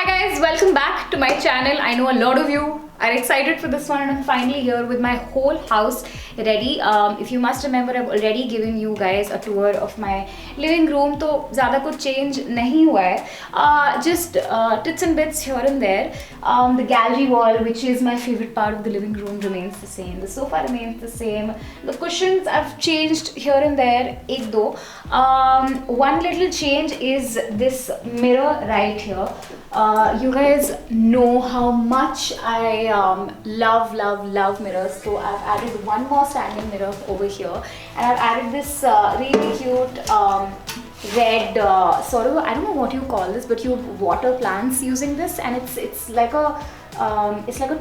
Hi guys, welcome back to my channel. I know a lot of you are excited for this one and I'm finally here with my whole house ready. If you must remember, I've already given you guys a tour of my living room. तो ज़्यादा कुछ change नहीं हुआ है. Just tits and bits here and there. The gallery wall, which is my favorite part of the living room, remains the same. The sofa remains the same. The cushions I've changed here and there. एक दो. One little change is this mirror right here. You guys know how much I love mirrors, so I've added one more standing mirror over here, and I've added this really cute red sort of, I don't know what you call this, but you water plants using this, and it's like a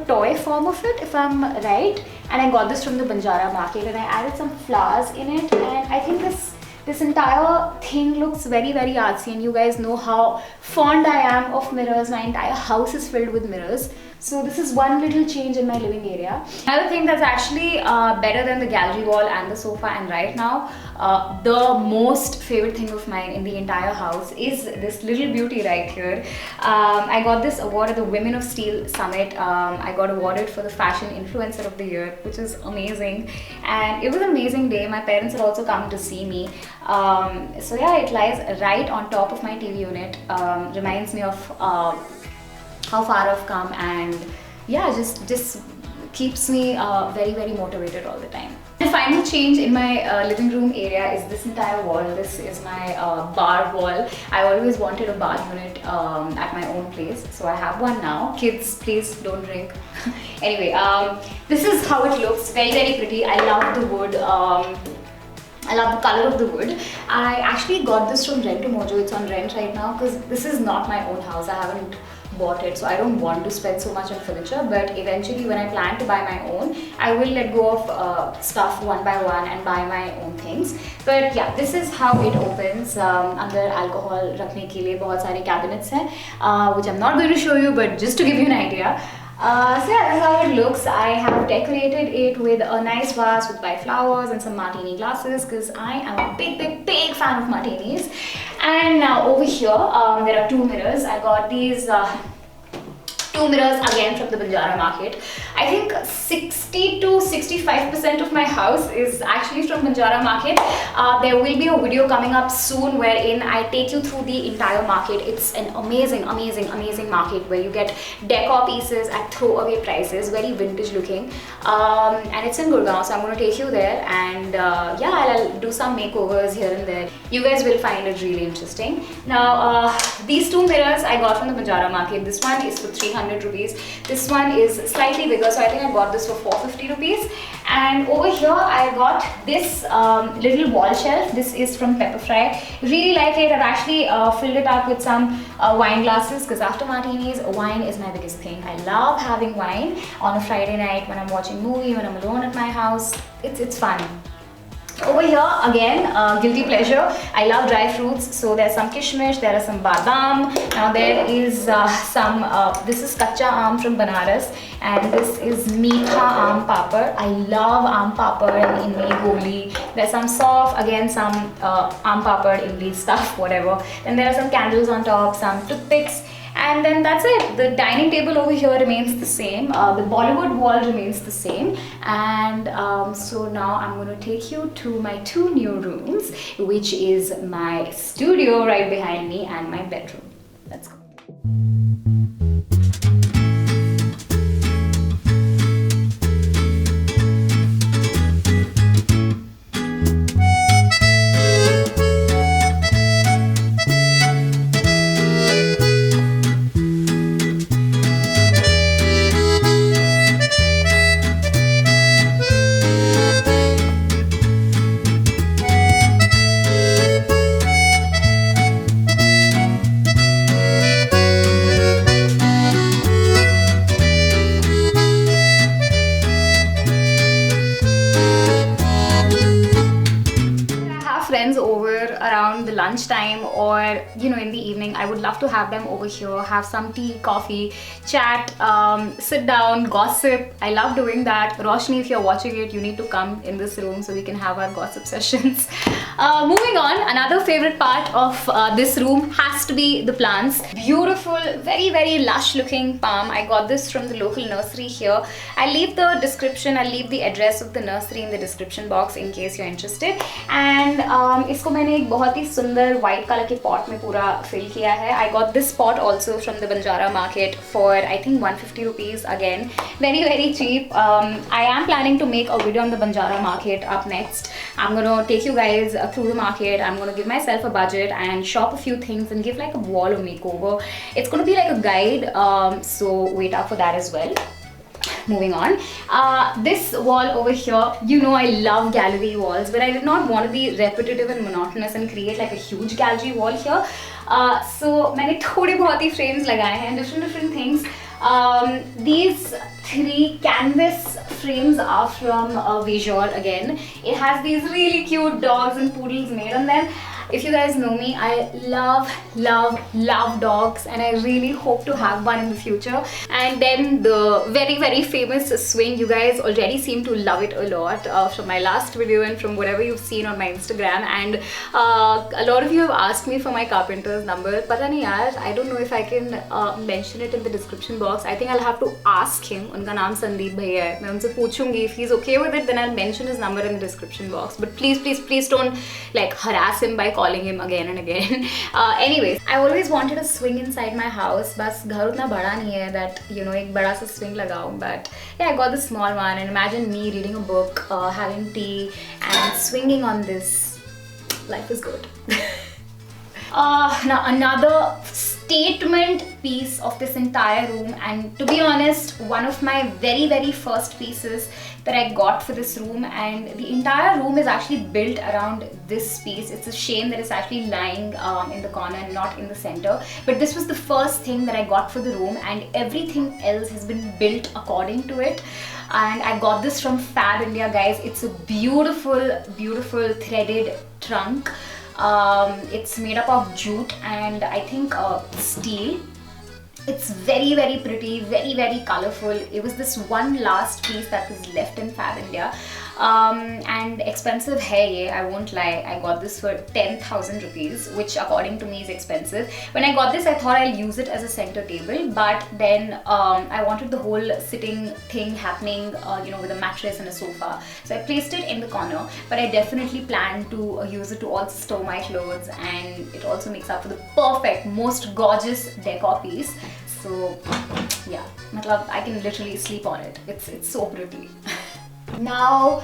toy form of it, if I'm right. And I got this from the Banjara market, and I added some flowers in it, and I think this entire thing looks very artsy, and you guys know how fond I am of mirrors. My entire house is filled with mirrors. So this is one little change in my living area. Another thing that's actually better than the gallery wall and the sofa, and right now the most favorite thing of mine in the entire house is this little beauty right here. I got this award at the Women of Steel Summit. I got awarded for the Fashion Influencer of the Year, which is amazing, and it was an amazing day. My parents had also come to see me. So yeah, it lies right on top of my TV unit. Reminds me of how far I've come, and yeah, just keeps me very motivated all the time. The final change in my living room area is this entire wall. This is my bar wall. I always wanted a bar unit at my own place, so I have one now. Kids, please don't drink. Anyway, this is how it looks. Very pretty. I love the wood. I love the color of the wood. I actually got this from Rent to Mojo. It's on rent right now because this is not my own house. I haven't bought it, so I don't want to spend so much on furniture, but eventually when I plan to buy my own, I will let go of stuff one by one and buy my own things. But yeah, this is how it opens. Under alcohol रखने के लिए बहुत सारे cabinets हैं, which I'm not going to show you, but just to give you an idea. So yeah, this is how it looks. I have decorated it with a nice vase with white flowers and some martini glasses because I am a big fan of martinis. And now over here, there are two mirrors. I got these two mirrors again from the Banjara market. I think 60 to 65% of my house is actually from Banjara market. There will be a video coming up soon wherein I take you through the entire market. It's an amazing market where you get decor pieces at throwaway prices, very vintage looking, and it's in Gurgaon, so I'm going to take you there, and yeah, I'll do some makeovers here and there. You guys will find it really interesting. Now these two mirrors I got from the Banjara market. This one is for 300 rupees. This one is slightly bigger, so I think I got this for 450 rupees. And over here I got this little wall shelf. This is from Pepperfry. Really like it. I've actually filled it up with some wine glasses because after martinis, wine is my biggest thing. I love having wine on a Friday night when I'm watching a movie, when I'm alone at my house. It's fun. Over here again, guilty pleasure. I love dry fruits, so there's some kishmish, there are some badam. Now there is some, this is kacha aam from Banaras, and this is meetha aam papad. I love aam papad and imli goli. There's some soft, again some aam papad, imli stuff, whatever. Then there are some candles on top, some toothpicks. And then that's it. The dining table over here remains the same. The Bollywood wall remains the same. And so now I'm going to take you to my two new rooms, which is my studio right behind me and my bedroom. Let's go. lunchtime or in the evening, I would love to have them over here, have some tea, coffee, chat, sit down, gossip. I love doing that. Roshni, if you're watching it, you need to come in this room so we can have our gossip sessions. Moving on, another favorite part of this room has to be the plants. Beautiful, very very lush looking palm. I got this from the local nursery here. I'll leave the description, I'll leave the address of the nursery in the description box in case you're interested. And इसको मैंने एक बहुत ही सुंदर white color के pot में पूरा fill किया है. I got this pot also from the Banjara market for I think 150 rupees, again very very cheap. I am planning to make a video on the Banjara market up next. I'm gonna take you guys through the market. I'm gonna give myself a budget and shop a few things and give like a wall makeover. It's gonna be like a guide, so wait out for that as well. Moving on, this wall over here, I love gallery walls, but I did not want to be repetitive and monotonous and create like a huge gallery wall here. So मैंने थोड़े बहुत ही frames लगाए हैं, different things. These 3 canvas frames are from Visual again. It has these really cute dogs and poodles made on them. If you guys know me, I love dogs, and I really hope to have one in the future. And then the very very famous swing, you guys already seem to love it a lot from my last video and from whatever you've seen on my Instagram. And a lot of you have asked me for my carpenter's number. Pata nahi yaar, I don't know if I can mention it in the description box. I think I'll have to ask him. उनका नाम संदीप भैया है. मैं उनसे पूछूंगी. If he's okay with it, then I'll mention his number in the description box. But please don't like harass him by calling him again and again. Anyways, I always wanted a swing inside my house. बस घर उतना बड़ा नहीं है that एक बड़ा सा swing लगाऊं. But yeah, I got the small one, and imagine me reading a book, having tea, and swinging on this. Life is good. Now another statement piece of this entire room, and to be honest, one of my very very first pieces that I got for this room, and the entire room is actually built around this piece. It's a shame that it's actually lying in the corner and not in the center, but this was the first thing that I got for the room, and everything else has been built according to it. And I got this from Fab India, guys. It's a beautiful threaded trunk. It's made up of jute and I think steel. It's very very pretty, very very colorful. It was this one last piece that was left in Fab India, and expensive hai ye, I won't lie. I got this for 10,000 rupees, which according to me is expensive. When I got this, I thought I'll use it as a center table, but then I wanted the whole sitting thing happening, with a mattress and a sofa, so I placed it in the corner. But I definitely plan to use it to also store my clothes, and it also makes up for the perfect, most gorgeous decor piece. So yeah, I can literally sleep on it. It's so pretty. Now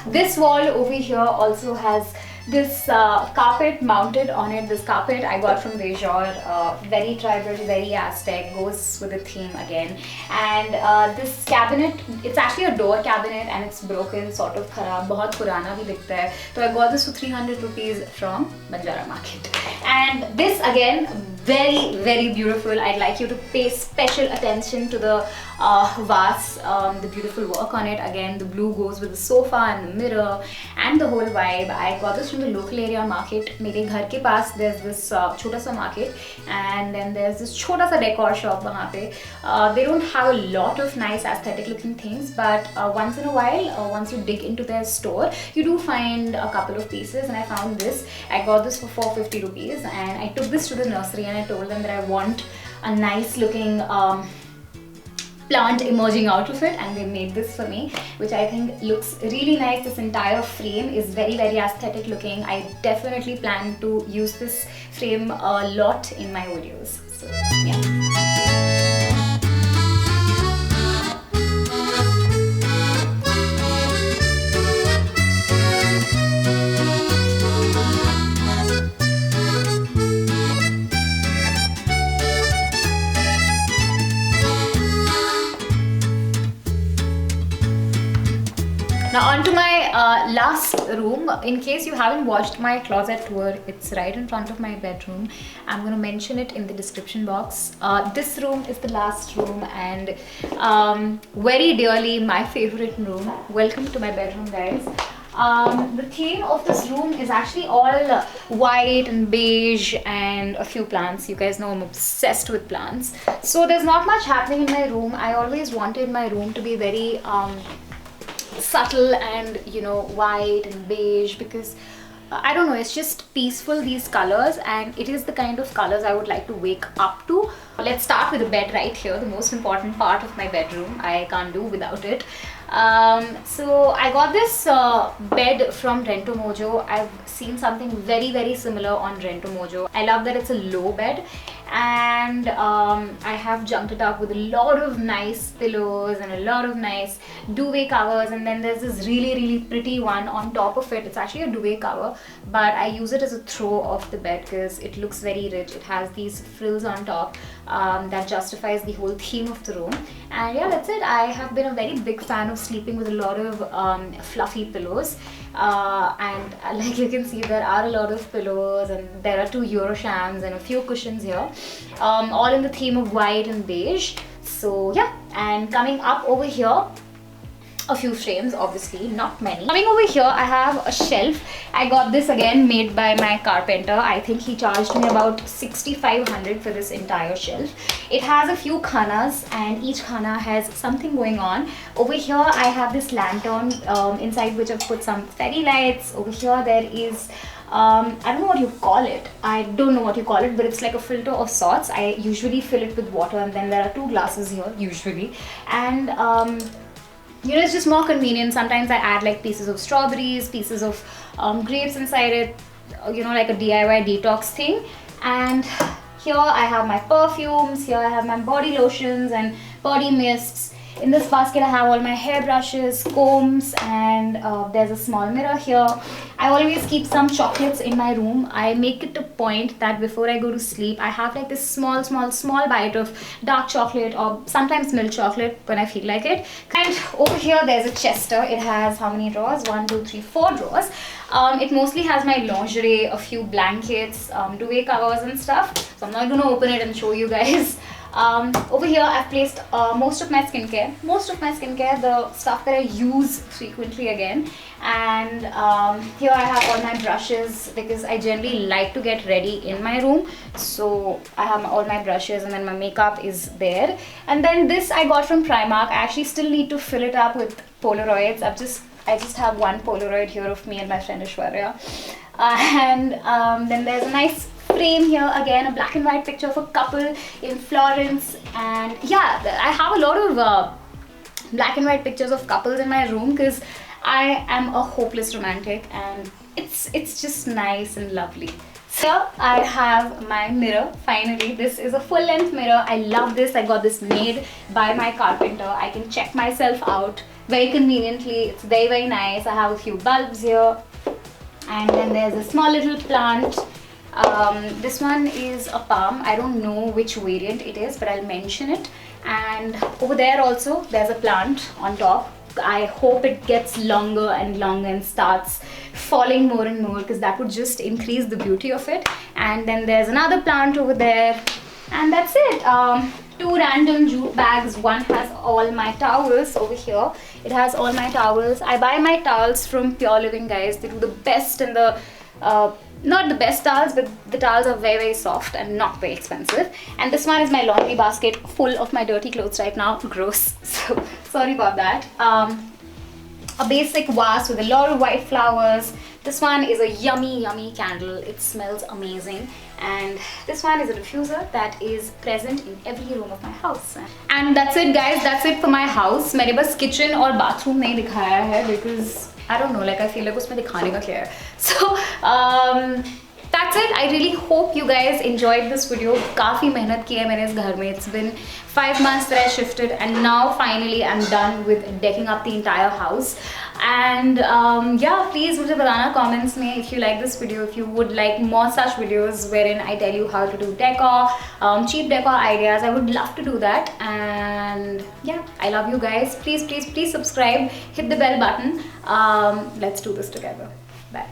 this wall over here also has this carpet mounted on it. This carpet I got from Vejor, very tribal, very Aztec, goes with the theme again. And this cabinet, it's actually a door cabinet and it's broken, sort of kharab, bahut purana bhi dikhta hai. So I got this for 300 rupees from Banjara market. And this again, very very beautiful. I'd like you to pay special attention to the vase, the beautiful work on it. Again, the blue goes with the sofa and the mirror and the whole vibe. I got this from the local area market. मेरे घर के पास there's this छोटा सा market, and then there's this छोटा सा decor shop वहाँ पे. They don't have a lot of nice aesthetic looking things, but once in a while, once you dig into their store, you do find a couple of pieces, and I found this. I got this for 450 rupees, and I took this to the nursery and I told them that I want a nice looking plant emerging out of it, and they made this for me, which I think looks really nice. This entire frame is very very aesthetic looking. I definitely plan to use this frame a lot in my videos. So yeah. Now on to my last room. In case you haven't watched my closet tour, it's right in front of my bedroom. I'm going to mention it in the description box. This room is the last room, and very dearly my favorite room. Welcome to my bedroom, guys. The theme of this room is actually all white and beige and a few plants. You guys know I'm obsessed with plants. So there's not much happening in my room. I always wanted my room to be very subtle and, you know, white and beige, because I don't know, it's just peaceful, these colors, and it is the kind of colors I would like to wake up to. Let's start with the bed right here, the most important part of my bedroom. I can't do without it. So I got this bed from Rento Mojo. I've seen something very similar on Rento Mojo. I love that it's a low bed, and I have junked it up with a lot of nice pillows and a lot of nice duvet covers, and then there's this really pretty one on top of it. It's actually a duvet cover, but I use it as a throw of the bed because it looks very rich. It has these frills on top that justifies the whole theme of the room. And yeah, that's it. I have been a very big fan of sleeping with a lot of fluffy pillows, and like you can see, there are a lot of pillows, and there are 2 Euroshams and a few cushions here, all in the theme of white and beige. So yeah, and coming up over here, a few frames, obviously, not many. Coming over here, I have a shelf. I got this again made by my carpenter. I think he charged me about 6,500 for this entire shelf. It has a few khanas, and each khana has something going on. Over here, I have this lantern inside which I've put some fairy lights. Over here, there is I don't know what you call it. I don't know what you call it, but it's like a filter of sorts. I usually fill it with water, and then there are 2 glasses here usually, and you know, it's just more convenient. Sometimes I add like pieces of strawberries, pieces of grapes inside it, you know, like a DIY detox thing. And here I have my perfumes, here I have my body lotions and body mists. In this basket I have all my hairbrushes, combs, and there's a small mirror here. I always keep some chocolates in my room. I make it a point that before I go to sleep, I have like this small bite of dark chocolate, or sometimes milk chocolate when I feel like it. And over here there's a chester. It has how many drawers? 1, 2, 3, 4 drawers. It mostly has my lingerie, a few blankets, duvet covers and stuff. So I'm not going to open it and show you guys. Over here I've placed most of my skincare, the stuff that I use frequently again. And here I have all my brushes, because I generally like to get ready in my room. So I have all my brushes, and then my makeup is there. And then this I got from Primark. I actually still need to fill it up with Polaroids. I just have 1 Polaroid here of me and my friend Ishwarya. And then there's a nice frame here, again a black and white picture of a couple in Florence. And yeah, I have a lot of black and white pictures of couples in my room, because I am a hopeless romantic, and it's just nice and lovely. So I have my mirror. Finally, this is a full-length mirror. I love this. I got this made by my carpenter. I can check myself out very conveniently. It's very nice. I have a few bulbs here, and then there's a small little plant. This one is a palm. I don't know which variant it is, but I'll mention it. And over there also there's a plant on top. I hope it gets longer and longer and starts falling more and more, because that would just increase the beauty of it. And then there's another plant over there, and that's it. 2 random jute bags. One has all my towels. Over here it has all my towels. I buy my towels from Pure Living, guys. They do the best in the not the best towels, but the towels are very soft and not very expensive. And this one is my laundry basket full of my dirty clothes right now. Gross, so sorry about that. A basic vase with a lot of white flowers. This one is a yummy candle. It smells amazing. And this one is a diffuser that is present in every room of my house. And that's it, guys. That's it for my house. मेरे बस kitchen और bathroom नहीं दिखाया है, because I don't know, like I feel like उसमें दिखाने का क्या है. So that's it. I really hope you guys enjoyed this video. काफी मेहनत की है मैंने इस घर में. It's been 5 months that I shifted, and now finally I'm done with decking up the entire house. And yeah, please मुझे बताना comments में if you like this video, if you would like more such videos wherein I tell you how to do decor, cheap decor ideas. I would love to do that. And yeah, I love you guys. Please subscribe, hit the bell button. Let's do this together. Bye.